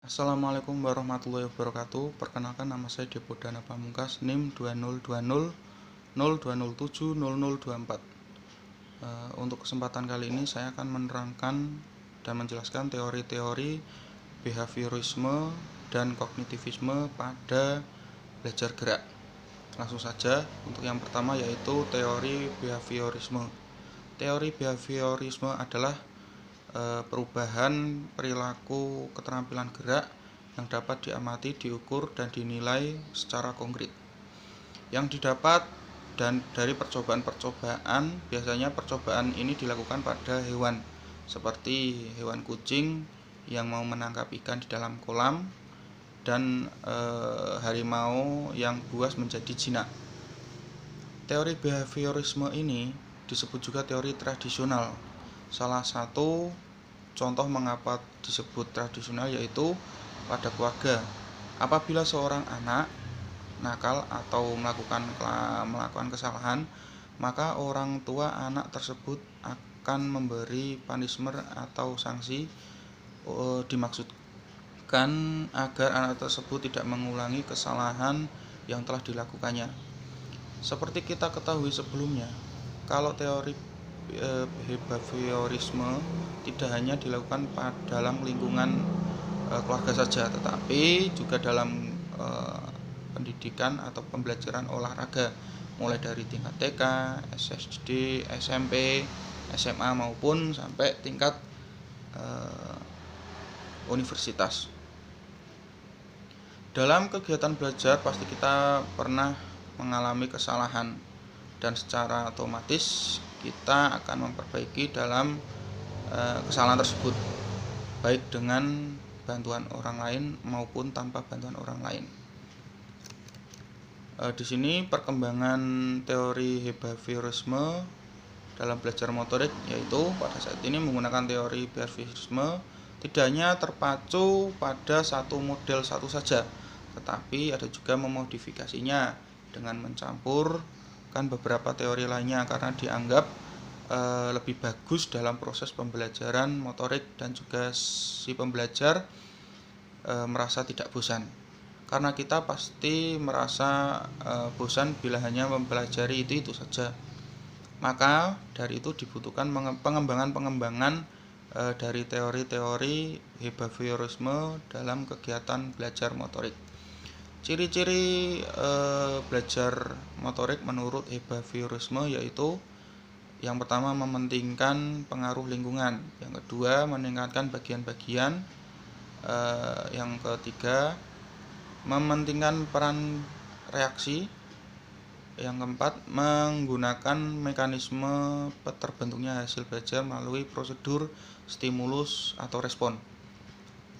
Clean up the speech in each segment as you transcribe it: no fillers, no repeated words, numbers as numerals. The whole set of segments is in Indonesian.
Assalamualaikum warahmatullahi wabarakatuh. Perkenalkan, nama saya Depo Dana Pamungkas, NIM 202002070024. Untuk kesempatan kali ini saya akan menerangkan dan menjelaskan teori-teori behaviorisme dan kognitivisme pada belajar gerak. Langsung saja, untuk yang pertama yaitu teori behaviorisme. Teori behaviorisme adalah perubahan perilaku keterampilan gerak yang dapat diamati, diukur, dan dinilai secara konkret. Yang didapat dan dari percobaan-percobaan, biasanya percobaan ini dilakukan pada hewan, seperti hewan kucing yang mau menangkap ikan di dalam kolam, dan harimau yang buas menjadi jinak. Teori behaviorisme ini disebut juga teori tradisional. Salah satu contoh mengapa disebut tradisional yaitu pada keluarga. Apabila seorang anak nakal atau melakukan kesalahan, maka orang tua anak tersebut akan memberi punishment atau sanksi, dimaksudkan agar anak tersebut tidak mengulangi kesalahan yang telah dilakukannya. Seperti kita ketahui sebelumnya, kalau teori behaviorisme tidak hanya dilakukan dalam lingkungan keluarga saja, tetapi juga dalam pendidikan atau pembelajaran olahraga, mulai dari tingkat TK, SD, SMP, SMA maupun sampai tingkat universitas. Dalam kegiatan belajar pasti kita pernah mengalami kesalahan, dan secara otomatis kita akan memperbaiki dalam kesalahan tersebut, baik dengan bantuan orang lain maupun tanpa bantuan orang lain. Di sini perkembangan teori behaviorisme dalam belajar motorik, yaitu pada saat ini menggunakan teori behaviorisme tidak hanya terpacu pada satu model satu saja, tetapi ada juga memodifikasinya dengan mencampurkan beberapa teori lainnya karena dianggap lebih bagus dalam proses pembelajaran motorik, dan juga si pembelajar merasa tidak bosan. Karena kita pasti merasa bosan bila hanya mempelajari itu saja. Maka dari itu dibutuhkan pengembangan dari teori-teori behaviorisme dalam kegiatan belajar motorik. Ciri-ciri belajar motorik menurut behaviorisme yaitu: yang pertama, mementingkan pengaruh lingkungan. Yang kedua, meningkatkan bagian-bagian. Yang ketiga, mementingkan peran reaksi. Yang keempat, menggunakan mekanisme terbentuknya hasil belajar melalui prosedur stimulus atau respon.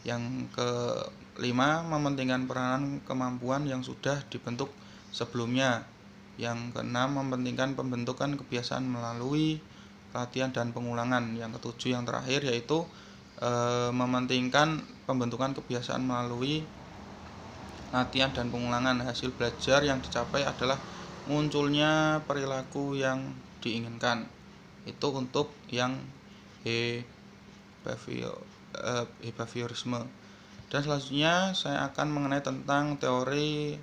Yang kelima, mementingkan peranan kemampuan yang sudah dibentuk sebelumnya. Yang keenam, mementingkan pembentukan kebiasaan melalui latihan dan pengulangan. Yang ketujuh, yang terakhir, yaitu mementingkan pembentukan kebiasaan melalui latihan dan pengulangan. Hasil belajar yang dicapai adalah munculnya perilaku yang diinginkan. Itu untuk yang behaviorisme. Dan selanjutnya saya akan mengenai tentang teori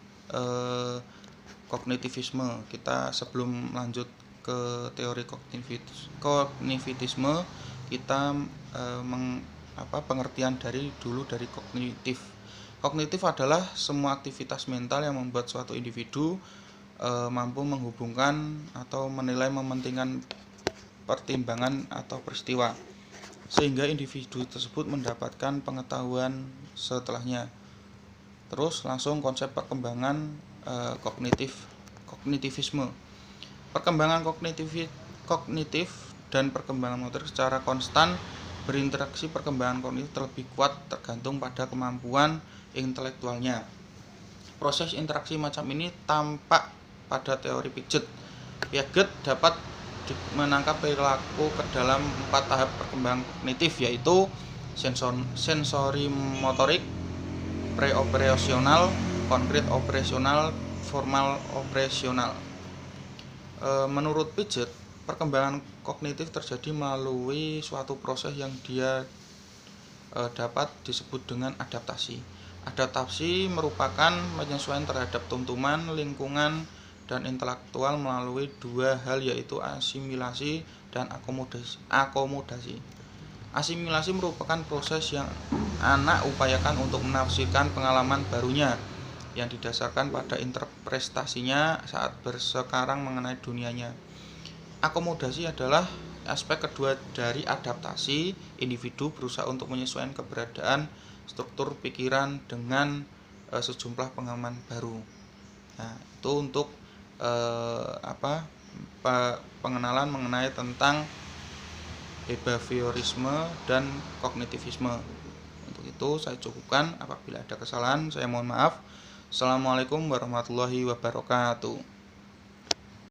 kognitivisme. Kita sebelum lanjut ke teori kognitivisme, kita pengertian dari kognitif. Kognitif adalah semua aktivitas mental yang membuat suatu individu mampu menghubungkan atau menilai mementingkan pertimbangan atau peristiwa, sehingga individu tersebut mendapatkan pengetahuan setelahnya. Terus langsung konsep perkembangan kognitivisme. Perkembangan kognitif dan perkembangan motorik secara konstan berinteraksi. Perkembangan kognitif terlebih kuat tergantung pada kemampuan intelektualnya. Proses interaksi macam ini tampak pada teori Piaget. Piaget dapat menangkap perilaku ke dalam 4 tahap perkembangan kognitif, yaitu sensori motorik, pre-operasional, konkret operasional, formal operasional. Menurut Piaget, perkembangan kognitif terjadi melalui suatu proses yang dia dapat disebut dengan adaptasi. Adaptasi merupakan penyesuaian terhadap tuntutan lingkungan dan intelektual melalui dua hal, yaitu asimilasi dan akomodasi. Asimilasi merupakan proses yang anak upayakan untuk menafsirkan pengalaman barunya yang didasarkan pada interpretasinya saat bersekarang mengenai dunianya. Akomodasi adalah aspek kedua dari adaptasi. Individu berusaha untuk menyesuaikan keberadaan struktur pikiran dengan sejumlah pengalaman baru. Nah, itu untuk pengenalan mengenai tentang behaviorisme dan kognitivisme. Untuk itu saya cukupkan. Apabila ada kesalahan saya mohon maaf. Assalamualaikum warahmatullahi wabarakatuh.